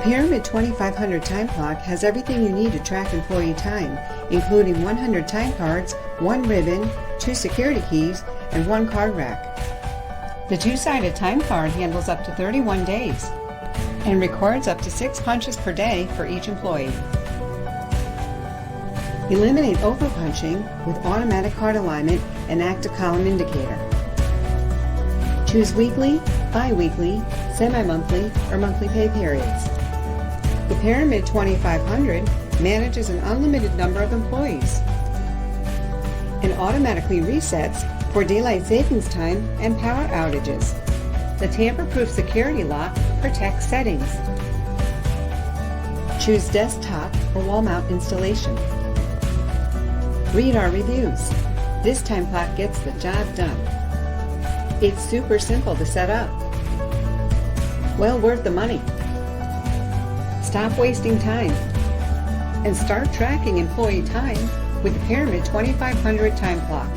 Pyramid 2500 time clock has everything you need to track employee time, including 100 time cards, 1 ribbon, 2 security keys, and 1 card rack. The two-sided time card handles up to 31 days and records up to 6 punches per day for each employee. Eliminate overpunching with automatic card alignment and active column indicator. Choose weekly, bi-weekly, semi-monthly, or monthly pay periods. The Pyramid 2500 manages an unlimited number of employees and automatically resets for daylight savings time and power outages. The tamper-proof security lock protects settings. Choose desktop or wall mount installation. Read our reviews. This time clock gets the job done. It's super simple to set up. Well worth the money. Stop wasting time and start tracking employee time with the Pyramid 2500 time clock.